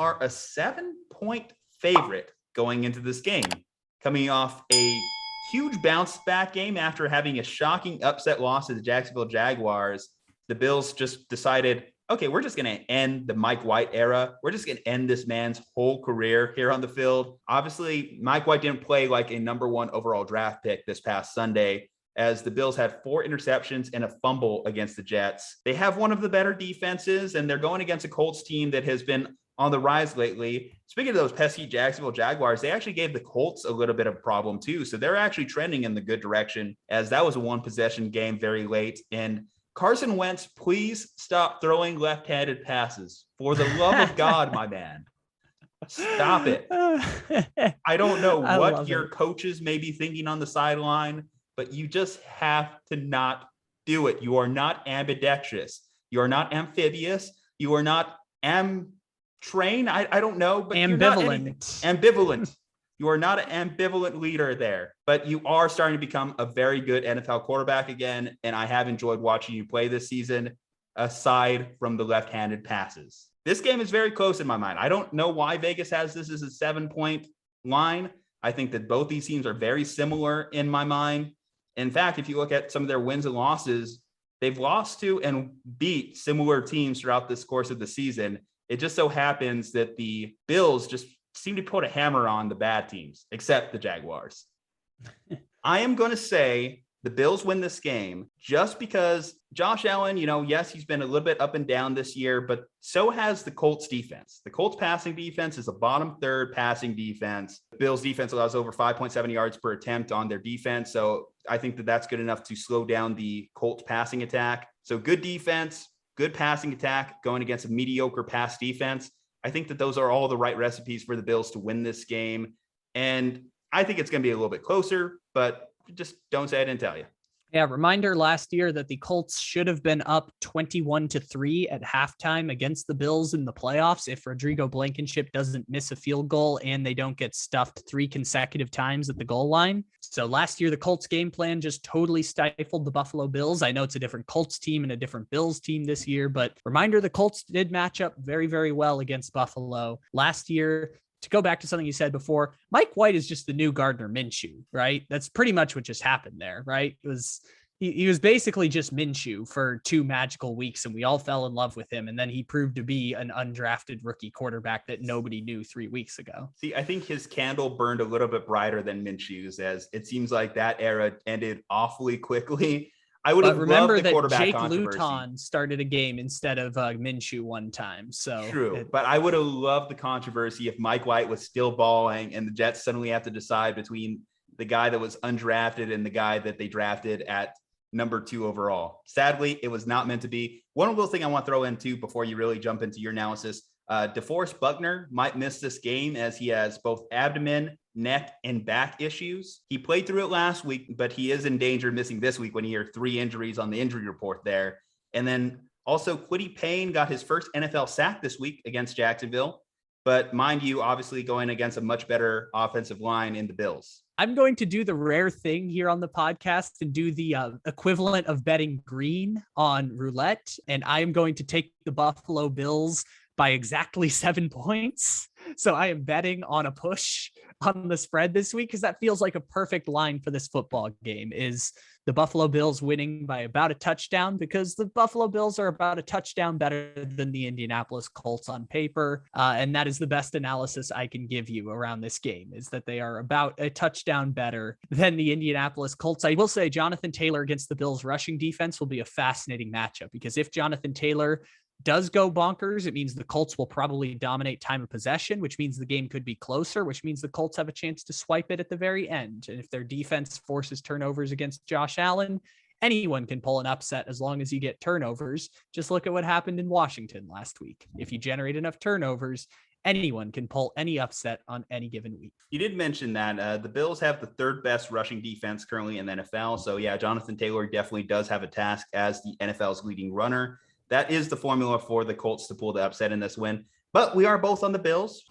are a 7-point favorite going into this game, coming off a huge bounce back game after having a shocking upset loss to the Jacksonville Jaguars. The Bills just decided, okay, we're just going to end the Mike White era. We're just going to end this man's whole career here on the field. Obviously, Mike White didn't play like a number 1 overall draft pick this past Sunday, as the Bills had 4 interceptions and a fumble against the Jets. They have one of the better defenses, and they're going against a Colts team that has been on the rise lately. Speaking of those pesky Jacksonville Jaguars, they actually gave the Colts a little bit of a problem too. So they're actually trending in the good direction, as that was a 1-possession game very late. And Carson Wentz, please stop throwing left-handed passes. For the love of God, my man. Stop it. I don't know what your coaches may be thinking on the sideline, but you just have to not do it. You are not ambidextrous. You are not amphibious. You are not train. I don't know, but ambivalent. Ambivalent. You are not an ambivalent leader there, but you are starting to become a very good NFL quarterback again. And I have enjoyed watching you play this season, aside from the left-handed passes. This game is very close in my mind. I don't know why Vegas has this as a 7-point line. I think that both these teams are very similar in my mind. In fact, if you look at some of their wins and losses, they've lost to and beat similar teams throughout this course of the season. It just so happens that the Bills just seem to put a hammer on the bad teams, except the Jaguars. I am going to say the Bills win this game just because Josh Allen, yes, he's been a little bit up and down this year, but so has the Colts defense. The Colts passing defense is a bottom 3rd passing defense. The Bills defense allows over 5.7 yards per attempt on their defense. So I think that that's good enough to slow down the Colts passing attack. So good defense, good passing attack going against a mediocre pass defense. I think that those are all the right recipes for the Bills to win this game. And I think it's going to be a little bit closer, but just don't say I didn't tell you. Yeah, reminder last year that the Colts should have been up 21-3 at halftime against the Bills in the playoffs if Rodrigo Blankenship doesn't miss a field goal and they don't get stuffed 3 consecutive times at the goal line. So last year, the Colts game plan just totally stifled the Buffalo Bills. I know it's a different Colts team and a different Bills team this year, but reminder, the Colts did match up very, very well against Buffalo last year. To go back to something you said before, Mike White is just the new Gardner Minshew, right? That's pretty much what just happened there, right? He was basically just Minshew for 2 magical weeks, and we all fell in love with him. And then he proved to be an undrafted rookie quarterback that nobody knew 3 weeks ago. See, I think his candle burned a little bit brighter than Minshew's, as it seems like that era ended awfully quickly. I would have remember loved the quarterback Jake controversy. Luton started a game instead of Minshew one time. So true, but I would have loved the controversy if Mike White was still balling and the Jets suddenly have to decide between the guy that was undrafted and the guy that they drafted at number 2 overall. Sadly, it was not meant to be. One little thing I want to throw in too before you really jump into your analysis. DeForest Buckner might miss this game as he has both abdomen, neck, and back issues. He played through it last week, but he is in danger of missing this week when you hear 3 injuries on the injury report there. And then also Kwity Paye got his first NFL sack this week against Jacksonville. But mind you, obviously going against a much better offensive line in the Bills. I'm going to do the rare thing here on the podcast and do the equivalent of betting green on roulette. And I am going to take the Buffalo Bills by exactly 7 points. So I am betting on a push on the spread this week because that feels like a perfect line for this football game, is the Buffalo Bills winning by about a touchdown, because the Buffalo Bills are about a touchdown better than the Indianapolis Colts on paper. And that is the best analysis I can give you around this game, is that they are about a touchdown better than the Indianapolis Colts. I will say Jonathan Taylor against the Bills rushing defense will be a fascinating matchup, because if Jonathan Taylor does go bonkers, it means the Colts will probably dominate time of possession, which means the game could be closer, which means the Colts have a chance to swipe it at the very end. And if their defense forces turnovers against Josh Allen, anyone can pull an upset as long as you get turnovers. Just look at what happened in Washington last week. If you generate enough turnovers, anyone can pull any upset on any given week. You did mention that the Bills have the 3rd best rushing defense currently in the NFL. So yeah, Jonathan Taylor definitely does have a task as the NFL's leading runner. That is the formula for the Colts to pull the upset in this win. But we are both on the Bills.